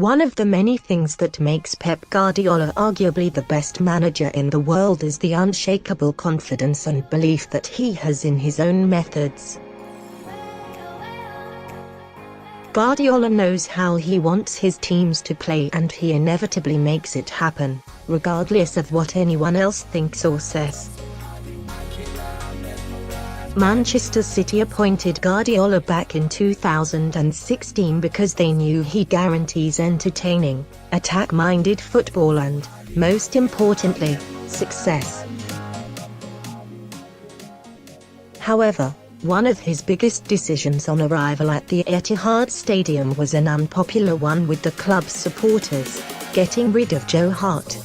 One of the many things that makes Pep Guardiola arguably the best manager in the world is the unshakable confidence and belief that he has in his own methods. Guardiola knows how he wants his teams to play, and he inevitably makes it happen, regardless of what anyone else thinks or says. Manchester City appointed Guardiola back in 2016 because they knew he guarantees entertaining, attack-minded football and, most importantly, success. However, one of his biggest decisions on arrival at the Etihad Stadium was an unpopular one with the club's supporters: getting rid of Joe Hart.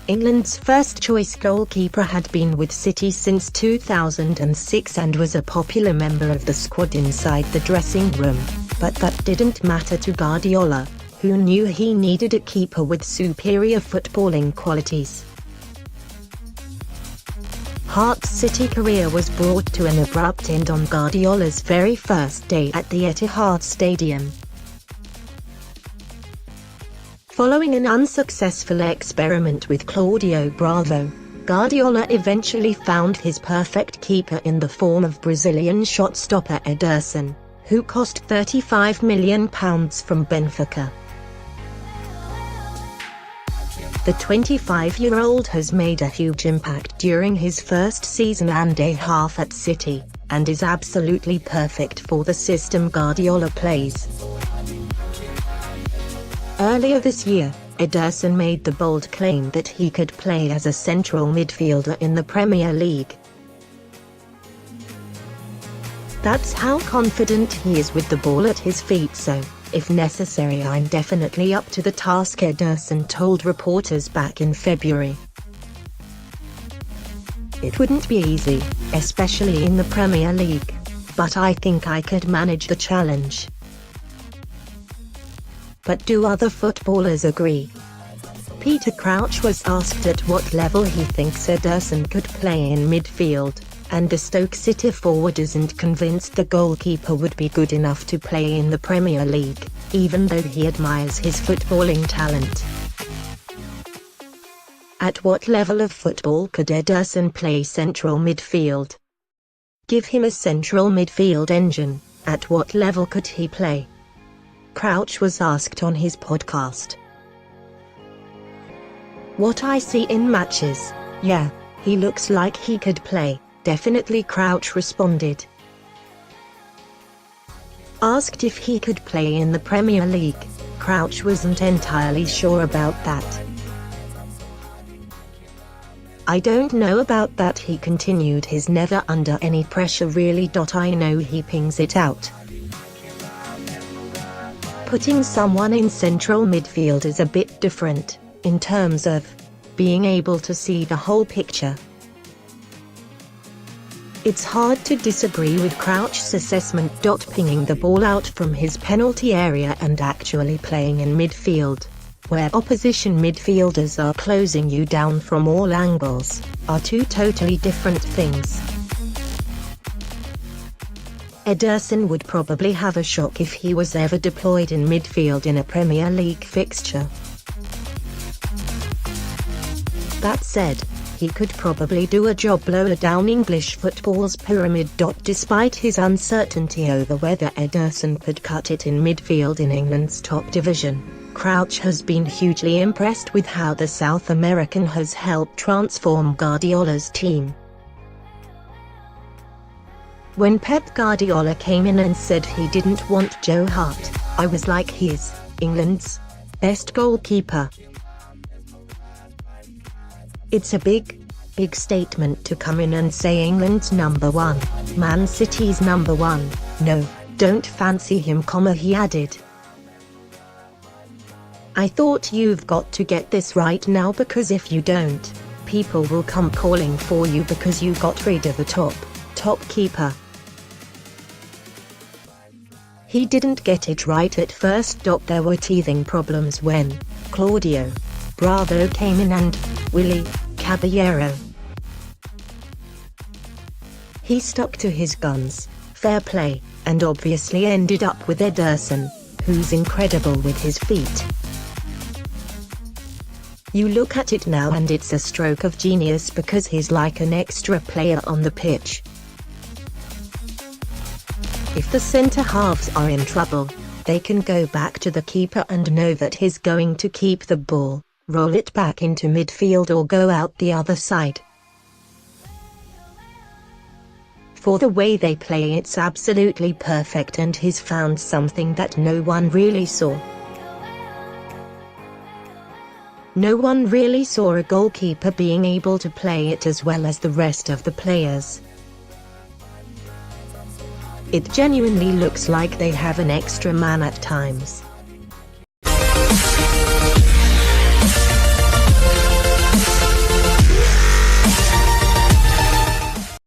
England's first-choice goalkeeper had been with City since 2006 and was a popular member of the squad inside the dressing room, but that didn't matter to Guardiola, who knew he needed a keeper with superior footballing qualities. Hart's City career was brought to an abrupt end on Guardiola's very first day at the Etihad Stadium. Following an unsuccessful experiment with Claudio Bravo, Guardiola eventually found his perfect keeper in the form of Brazilian shot-stopper Ederson, who cost £35 million from Benfica. The 25-year-old has made a huge impact during his first season and a half at City, and is absolutely perfect for the system Guardiola plays. Earlier this year, Ederson made the bold claim that he could play as a central midfielder in the Premier League. That's how confident he is with the ball at his feet, so, if necessary, I'm definitely up to the task, Ederson told reporters back in February. It wouldn't be easy, especially in the Premier League, but I think I could manage the challenge. But do other footballers agree? Peter Crouch was asked at what level he thinks Ederson could play in midfield, and the Stoke City forward isn't convinced the goalkeeper would be good enough to play in the Premier League, even though he admires his footballing talent. At what level of football could Ederson play central midfield? Give him a central midfield engine, at what level could he play? Crouch was asked on his podcast. What I see in matches, yeah, he looks like he could play, definitely, Crouch responded. Asked if he could play in the Premier League, Crouch wasn't entirely sure about that. I don't know about that, he continued, he's never under any pressure really. I know he pings it out. Putting someone in central midfield is a bit different, in terms of being able to see the whole picture. It's hard to disagree with Crouch's assessment. Pinging the ball out from his penalty area and actually playing in midfield, where opposition midfielders are closing you down from all angles, are two totally different things. Ederson would probably have a shock if he was ever deployed in midfield in a Premier League fixture. That said, he could probably do a job lower down English football's pyramid. Despite his uncertainty over whether Ederson could cut it in midfield in England's top division, Crouch has been hugely impressed with how the South American has helped transform Guardiola's team. When Pep Guardiola came in and said he didn't want Joe Hart, I was like, he's England's best goalkeeper. It's a big statement to come in and say England's number one, Man City's number one, no, don't fancy him, he added. I thought you've got to get this right now, because if you don't, people will come calling for you because you got rid of the top keeper. He didn't get it right at first. There were teething problems when Claudio Bravo came in and Willy Caballero. He stuck to his guns, fair play, and obviously ended up with Ederson, who's incredible with his feet. You look at it now and it's a stroke of genius because he's like an extra player on the pitch. If the centre-halves are in trouble, they can go back to the keeper and know that he's going to keep the ball, roll it back into midfield or go out the other side. For the way they play, it's absolutely perfect, and he's found something that no one really saw. No one really saw a goalkeeper being able to play it as well as the rest of the players. It genuinely looks like they have an extra man at times.